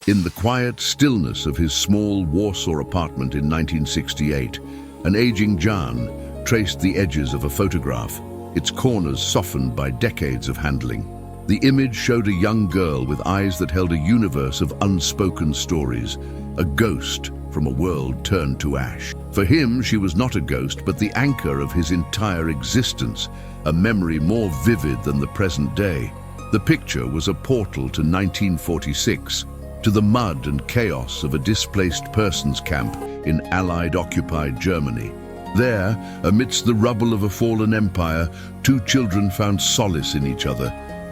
In the quiet stillness of his small Warsaw apartment in 1968, an aging Jan traced the edges of a photograph, its corners softened by decades of handling. The image showed a young girl with eyes that held a universe of unspoken stories, a ghost from a world turned to ash. For him, she was not a ghost, but the anchor of his entire existence, a memory more vivid than the present day. The picture was a portal to 1946, to the mud and chaos of a displaced persons camp in Allied-occupied Germany. There, amidst the rubble of a fallen empire, two children found solace in each other.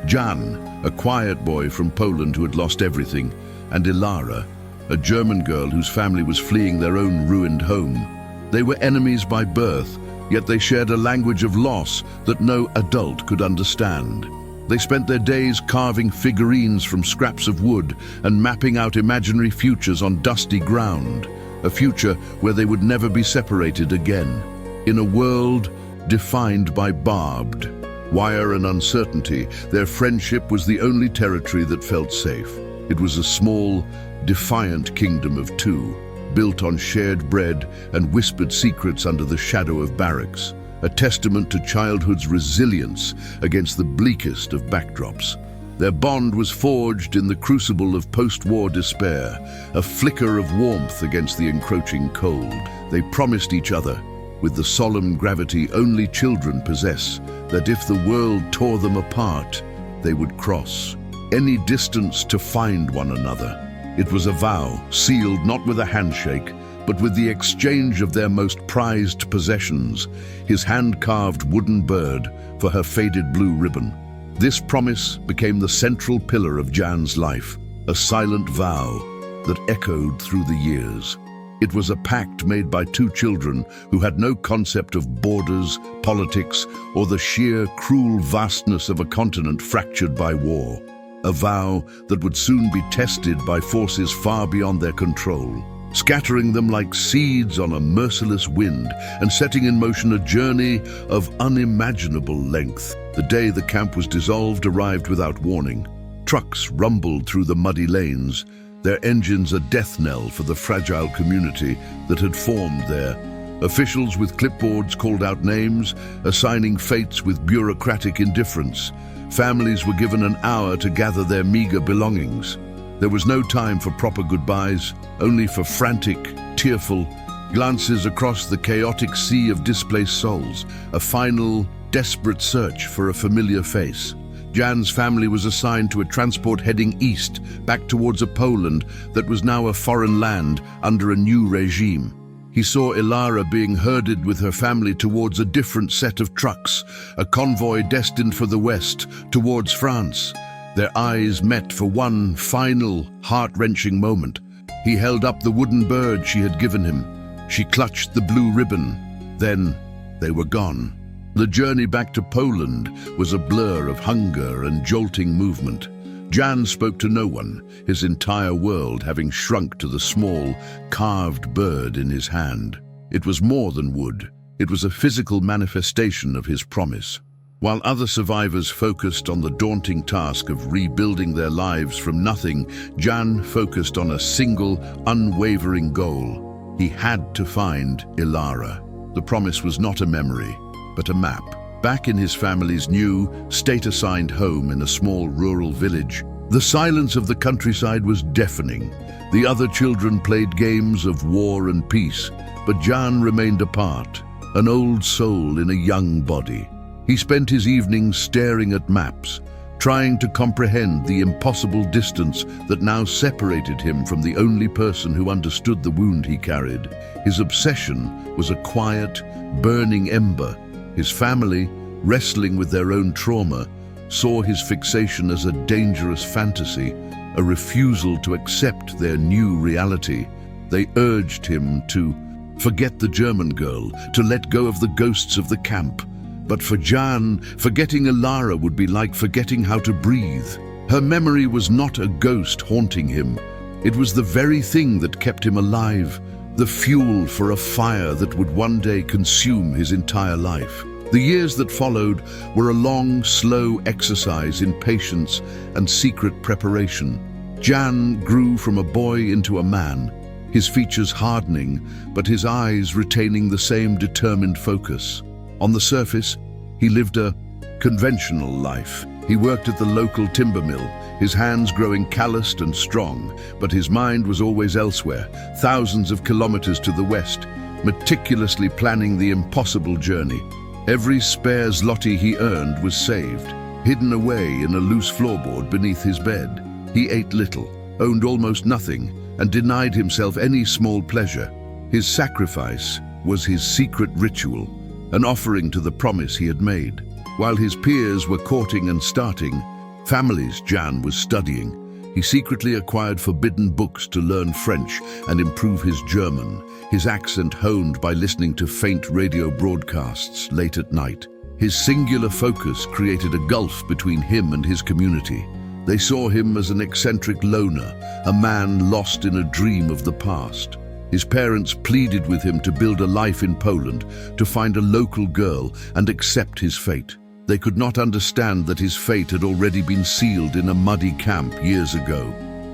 Jan, a quiet boy from Poland who had lost everything, and Ilara, a German girl whose family was fleeing their own ruined home. They were enemies by birth, yet they shared a language of loss that no adult could understand. They spent their days carving figurines from scraps of wood and mapping out imaginary futures on dusty ground, a future where they would never be separated again. In a world defined by barbed wire and uncertainty, their friendship was the only territory that felt safe. It was a small, defiant kingdom of two, built on shared bread and whispered secrets under the shadow of barracks, a testament to childhood's resilience against the bleakest of backdrops. Their bond was forged in the crucible of post-war despair, a flicker of warmth against the encroaching cold. They promised each other, with the solemn gravity only children possess, that if the world tore them apart, they would cross any distance to find one another. It was a vow, sealed not with a handshake, but with the exchange of their most prized possessions, his hand-carved wooden bird for her faded blue ribbon. This promise became the central pillar of Jan's life, a silent vow that echoed through the years. It was a pact made by two children who had no concept of borders, politics, or the sheer, cruel vastness of a continent fractured by war. A vow that would soon be tested by forces far beyond their control, scattering them like seeds on a merciless wind and setting in motion a journey of unimaginable length. The day the camp was dissolved arrived without warning. Trucks rumbled through the muddy lanes, their engines a death knell for the fragile community that had formed there. Officials with clipboards called out names, assigning fates with bureaucratic indifference. Families were given an hour to gather their meager belongings. There was no time for proper goodbyes, only for frantic, tearful glances across the chaotic sea of displaced souls, a final, desperate search for a familiar face. Jan's family was assigned to a transport heading east, back towards a Poland that was now a foreign land under a new regime. He saw Ilara being herded with her family towards a different set of trucks, a convoy destined for the west, towards France. Their eyes met for one final, heart-wrenching moment. He held up the wooden bird she had given him. She clutched the blue ribbon. Then they were gone. The journey back to Poland was a blur of hunger and jolting movement. Jan spoke to no one, his entire world having shrunk to the small, carved bird in his hand. It was more than wood. It was a physical manifestation of his promise. While other survivors focused on the daunting task of rebuilding their lives from nothing, Jan focused on a single, unwavering goal. He had to find Ilara. The promise was not a memory, but a map. Back in his family's new, state-assigned home in a small rural village, the silence of the countryside was deafening. The other children played games of war and peace, but Jan remained apart, an old soul in a young body. He spent his evenings staring at maps, trying to comprehend the impossible distance that now separated him from the only person who understood the wound he carried. His obsession was a quiet, burning ember. His family, wrestling with their own trauma, saw his fixation as a dangerous fantasy, a refusal to accept their new reality. They urged him to forget the German girl, to let go of the ghosts of the camp. But for Jan, forgetting Ilara would be like forgetting how to breathe. Her memory was not a ghost haunting him. It was the very thing that kept him alive, the fuel for a fire that would one day consume his entire life. The years that followed were a long, slow exercise in patience and secret preparation. Jan grew from a boy into a man, his features hardening, but his eyes retaining the same determined focus. On the surface, he lived a conventional life. He worked at the local timber mill, his hands growing calloused and strong, but his mind was always elsewhere, thousands of kilometers to the west, meticulously planning the impossible journey. Every spare zloty he earned was saved, hidden away in a loose floorboard beneath his bed. He ate little, owned almost nothing, and denied himself any small pleasure. His sacrifice was his secret ritual, an offering to the promise he had made. While his peers were courting and starting families, Jan was studying. He secretly acquired forbidden books to learn French and improve his German, his accent honed by listening to faint radio broadcasts late at night. His singular focus created a gulf between him and his community. They saw him as an eccentric loner, a man lost in a dream of the past. His parents pleaded with him to build a life in Poland, to find a local girl and accept his fate. They could not understand that his fate had already been sealed in a muddy camp years ago.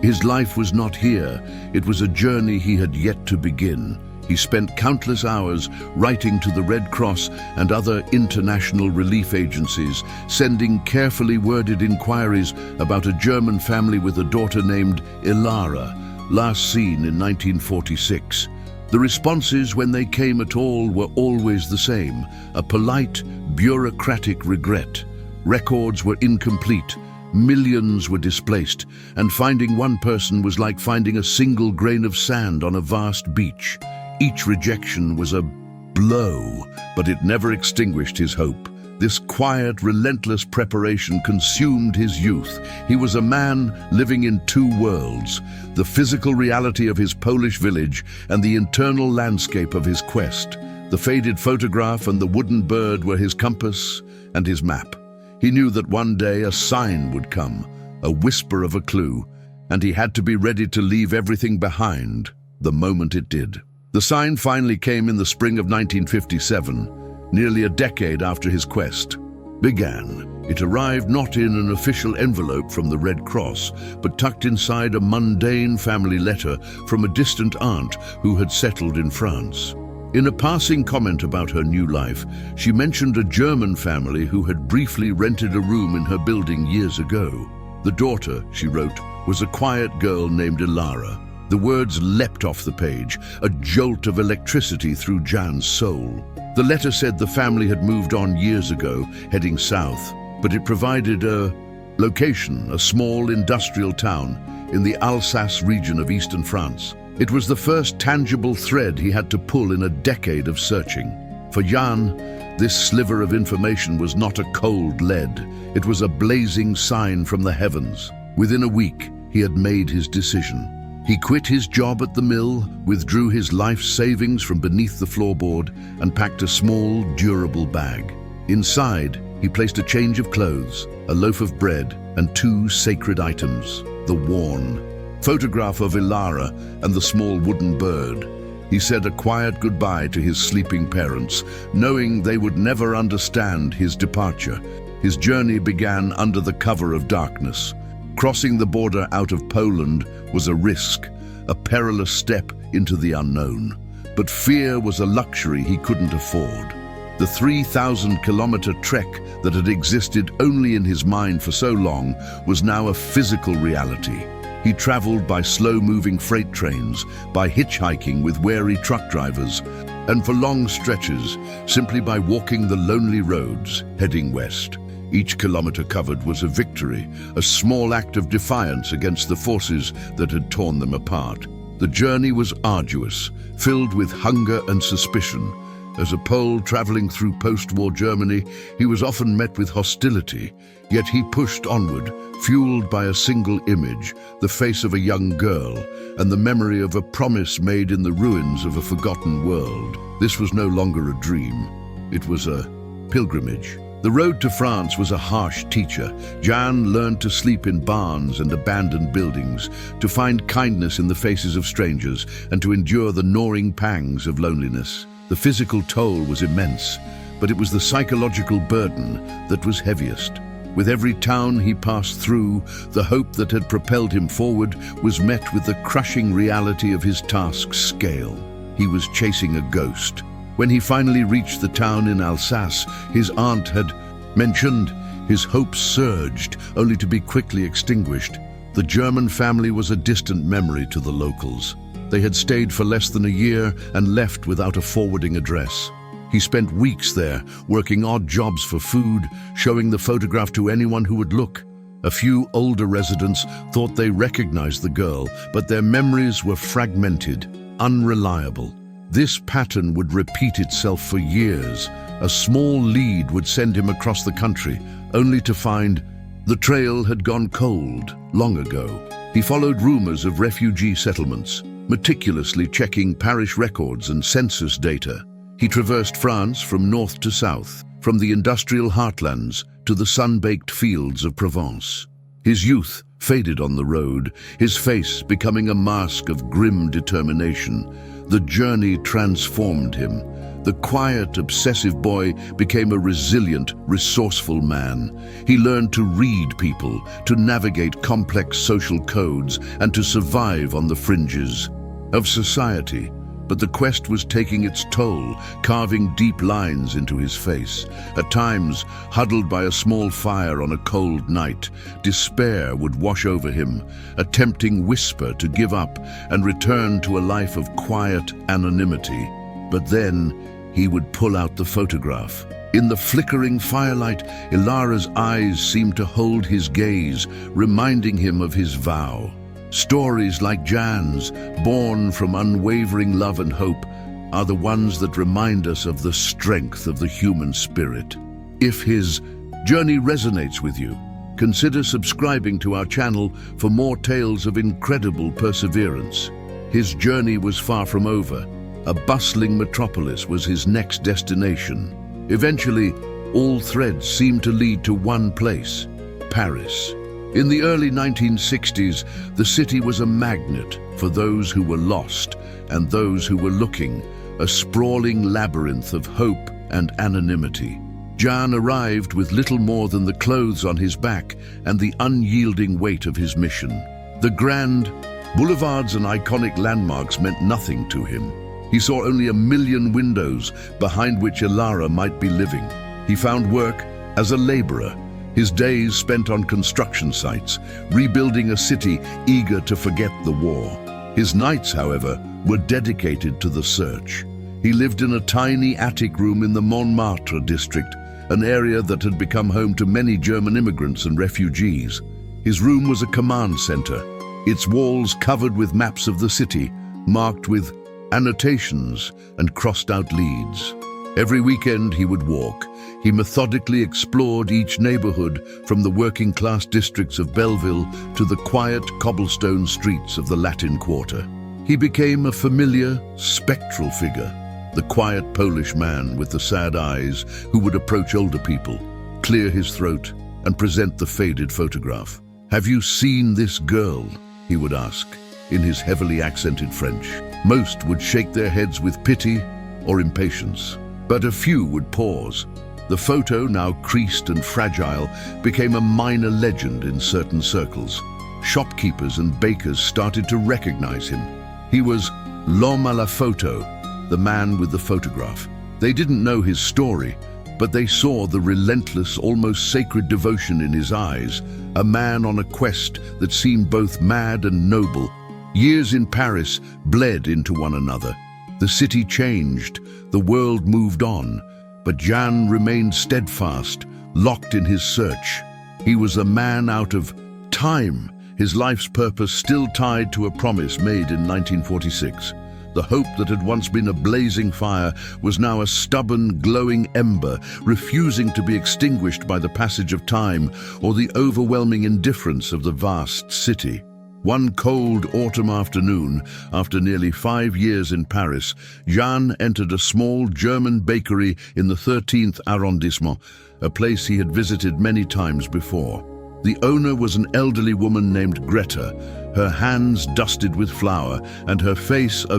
His life was not here. It was a journey he had yet to begin. He spent countless hours writing to the Red Cross and other international relief agencies, sending carefully worded inquiries about a German family with a daughter named Ilara, last seen in 1946. The responses, when they came at all, were always the same: a polite, bureaucratic regret. Records were incomplete, millions were displaced, and finding one person was like finding a single grain of sand on a vast beach. Each rejection was a blow, but it never extinguished his hope. This quiet, relentless preparation consumed his youth. He was a man living in two worlds, the physical reality of his Polish village and the internal landscape of his quest. The faded photograph and the wooden bird were his compass and his map. He knew that one day a sign would come, a whisper of a clue, and he had to be ready to leave everything behind the moment it did. The sign finally came in the spring of 1957, nearly a decade after his quest began. It arrived not in an official envelope from the Red Cross, but tucked inside a mundane family letter from a distant aunt who had settled in France. In a passing comment about her new life, she mentioned a German family who had briefly rented a room in her building years ago. The daughter, she wrote, was a quiet girl named Ilara. The words leapt off the page, a jolt of electricity through Jan's soul. The letter said the family had moved on years ago, heading south, but it provided a location, a small industrial town in the Alsace region of eastern France. It was the first tangible thread he had to pull in a decade of searching. For Jan, this sliver of information was not a cold lead. It was a blazing sign from the heavens. Within a week, he had made his decision. He quit his job at the mill, withdrew his life savings from beneath the floorboard, and packed a small, durable bag. Inside, he placed a change of clothes, a loaf of bread, and two sacred items: the worn photograph of Ilara and the small wooden bird. He said a quiet goodbye to his sleeping parents, knowing they would never understand his departure. His journey began under the cover of darkness. Crossing the border out of Poland was a risk, a perilous step into the unknown. But fear was a luxury he couldn't afford. The 3,000-kilometer trek that had existed only in his mind for so long was now a physical reality. He traveled by slow-moving freight trains, by hitchhiking with wary truck drivers, and for long stretches, simply by walking the lonely roads heading west. Each kilometer covered was a victory, a small act of defiance against the forces that had torn them apart. The journey was arduous, filled with hunger and suspicion. As a Pole traveling through post-war Germany, he was often met with hostility, yet he pushed onward, fueled by a single image, the face of a young girl, and the memory of a promise made in the ruins of a forgotten world. This was no longer a dream. It was a pilgrimage. The road to France was a harsh teacher. Jan learned to sleep in barns and abandoned buildings, to find kindness in the faces of strangers, and to endure the gnawing pangs of loneliness. The physical toll was immense, but it was the psychological burden that was heaviest. With every town he passed through, the hope that had propelled him forward was met with the crushing reality of his task's scale. He was chasing a ghost. When he finally reached the town in Alsace his aunt had mentioned, his hopes surged, only to be quickly extinguished. The German family was a distant memory to the locals. They had stayed for less than a year and left without a forwarding address. He spent weeks there, working odd jobs for food, showing the photograph to anyone who would look. A few older residents thought they recognized the girl, but their memories were fragmented, unreliable. This pattern would repeat itself for years. A small lead would send him across the country, only to find the trail had gone cold long ago. He followed rumors of refugee settlements, meticulously checking parish records and census data. He traversed France from north to south, from the industrial heartlands to the sun-baked fields of Provence. His youth faded on the road, his face becoming a mask of grim determination. The journey transformed him. The quiet, obsessive boy became a resilient, resourceful man. He learned to read people, to navigate complex social codes, and to survive on the fringes of society. But the quest was taking its toll, carving deep lines into his face. At times, huddled by a small fire on a cold night, despair would wash over him, a tempting whisper to give up and return to a life of quiet anonymity. But then, he would pull out the photograph. In the flickering firelight, Ilara's eyes seemed to hold his gaze, reminding him of his vow. Stories like Jan's, born from unwavering love and hope, are the ones that remind us of the strength of the human spirit. If his journey resonates with you, consider subscribing to our channel for more tales of incredible perseverance. His journey was far from over. A bustling metropolis was his next destination. Eventually, all threads seemed to lead to one place: Paris. In the early 1960s, the city was a magnet for those who were lost and those who were looking, a sprawling labyrinth of hope and anonymity. Jan arrived with little more than the clothes on his back and the unyielding weight of his mission. The grand boulevards and iconic landmarks meant nothing to him. He saw only a million windows behind which Ilara might be living. He found work as a laborer, his days spent on construction sites, rebuilding a city eager to forget the war. His nights, however, were dedicated to the search. He lived in a tiny attic room in the Montmartre district, an area that had become home to many German immigrants and refugees. His room was a command center, its walls covered with maps of the city, marked with annotations and crossed-out leads. Every weekend he would walk. He methodically explored each neighborhood, from the working-class districts of Belleville to the quiet cobblestone streets of the Latin Quarter. He became a familiar, spectral figure, the quiet Polish man with the sad eyes who would approach older people, clear his throat, and present the faded photograph. "Have you seen this girl?" he would ask, in his heavily accented French. Most would shake their heads with pity or impatience, but a few would pause. The photo, now creased and fragile, became a minor legend in certain circles. Shopkeepers and bakers started to recognize him. He was l'homme à la photo, the man with the photograph. They didn't know his story, but they saw the relentless, almost sacred devotion in his eyes, a man on a quest that seemed both mad and noble. Years in Paris bled into one another. The city changed, the world moved on, but Jan remained steadfast, locked in his search. He was a man out of time, his life's purpose still tied to a promise made in 1946. The hope that had once been a blazing fire was now a stubborn, glowing ember, refusing to be extinguished by the passage of time or the overwhelming indifference of the vast city. One cold autumn afternoon, after nearly 5 years in Paris, Jan entered a small German bakery in the 13th arrondissement, a place he had visited many times before. The owner was an elderly woman named Greta, her hands dusted with flour and her face a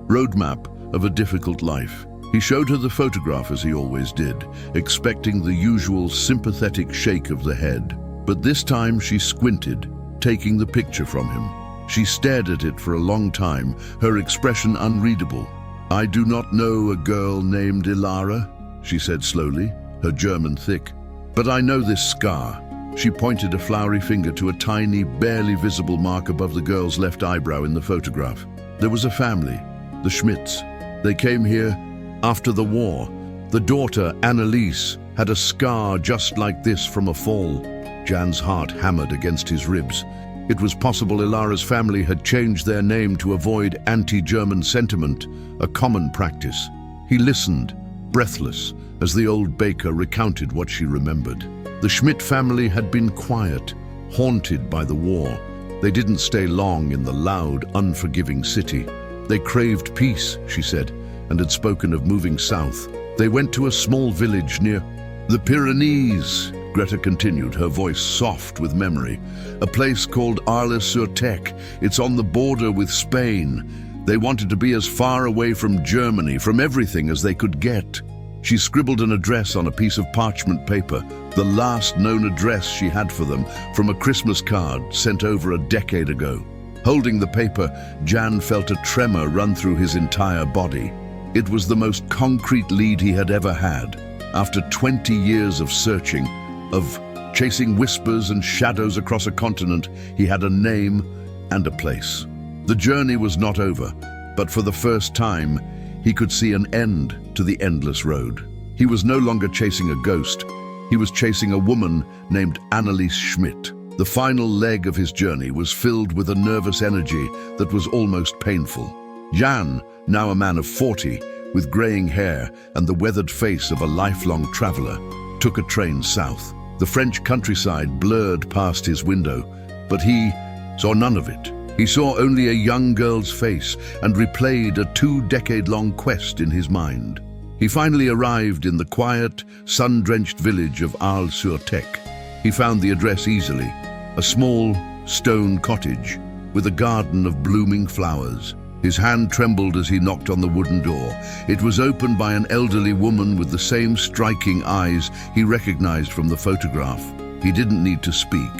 roadmap of a difficult life. He showed her the photograph as he always did, expecting the usual sympathetic shake of the head. But this time she squinted, taking the picture from him. She stared at it for a long time, her expression unreadable. "I do not know a girl named Ilara," she said slowly, her German thick. "But I know this scar." She pointed a flowery finger to a tiny, barely visible mark above the girl's left eyebrow in the photograph. There was a family, the Schmidts. They came here after the war. The daughter, Anneliese, had a scar just like this from a fall. Jan's heart hammered against his ribs. It was possible Ilara's family had changed their name to avoid anti-German sentiment, a common practice. He listened, breathless, as the old baker recounted what she remembered. The Schmidt family had been quiet, haunted by the war. They didn't stay long in the loud, unforgiving city. They craved peace, she said, and had spoken of moving south. They went to a small village near the Pyrenees, Greta continued, her voice soft with memory. A place called Arles-sur-Tech. It's on the border with Spain. They wanted to be as far away from Germany, from everything as they could get. She scribbled an address on a piece of parchment paper, the last known address she had for them, from a Christmas card sent over a decade ago. Holding the paper, Jan felt a tremor run through his entire body. It was the most concrete lead he had ever had. After 20 years of searching, of chasing whispers and shadows across a continent, he had a name and a place. The journey was not over, but for the first time, he could see an end to the endless road. He was no longer chasing a ghost. He was chasing a woman named Anneliese Schmidt. The final leg of his journey was filled with a nervous energy that was almost painful. Jan, now a man of 40, with graying hair and the weathered face of a lifelong traveler, took a train south. The French countryside blurred past his window, but he saw none of it. He saw only a young girl's face and replayed a 2-decade-long quest in his mind. He finally arrived in the quiet, sun-drenched village of Arles-sur-Tech. He found the address easily, a small stone cottage with a garden of blooming flowers. His hand trembled as he knocked on the wooden door. It was opened by an elderly woman with the same striking eyes he recognized from the photograph. He didn't need to speak.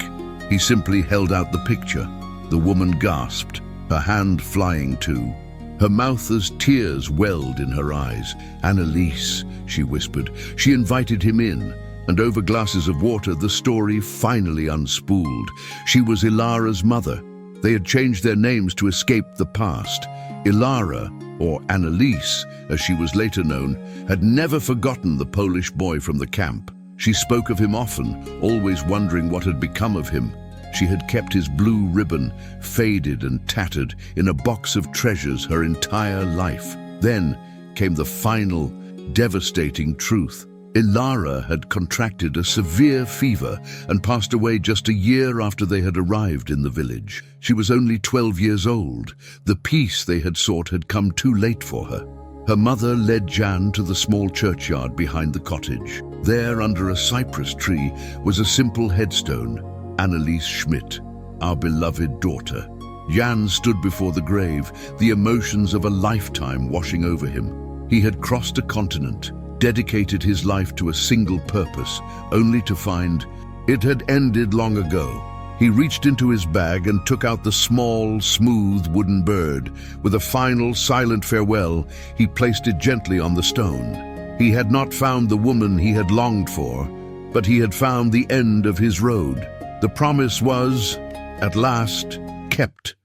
He simply held out the picture. The woman gasped, her hand flying too. Her mouth as tears welled in her eyes. "Anneliese," she whispered. She invited him in, and over glasses of water the story finally unspooled. She was Ilara's mother. They had changed their names to escape the past. Ilara, or Anneliese, as she was later known, had never forgotten the Polish boy from the camp. She spoke of him often, always wondering what had become of him. She had kept his blue ribbon, faded and tattered, in a box of treasures her entire life. Then came the final, devastating truth. Ilara had contracted a severe fever and passed away just a year after they had arrived in the village. She was only 12 years old. The peace they had sought had come too late for her. Her mother led Jan to the small churchyard behind the cottage. There, under a cypress tree, was a simple headstone, Anneliese Schmidt, our beloved daughter. Jan stood before the grave, the emotions of a lifetime washing over him. He had crossed a continent, dedicated his life to a single purpose, only to find it had ended long ago. He reached into his bag and took out the small, smooth wooden bird. With a final, silent farewell, he placed it gently on the stone. He had not found the woman he had longed for, but he had found the end of his road. The promise was, at last, kept.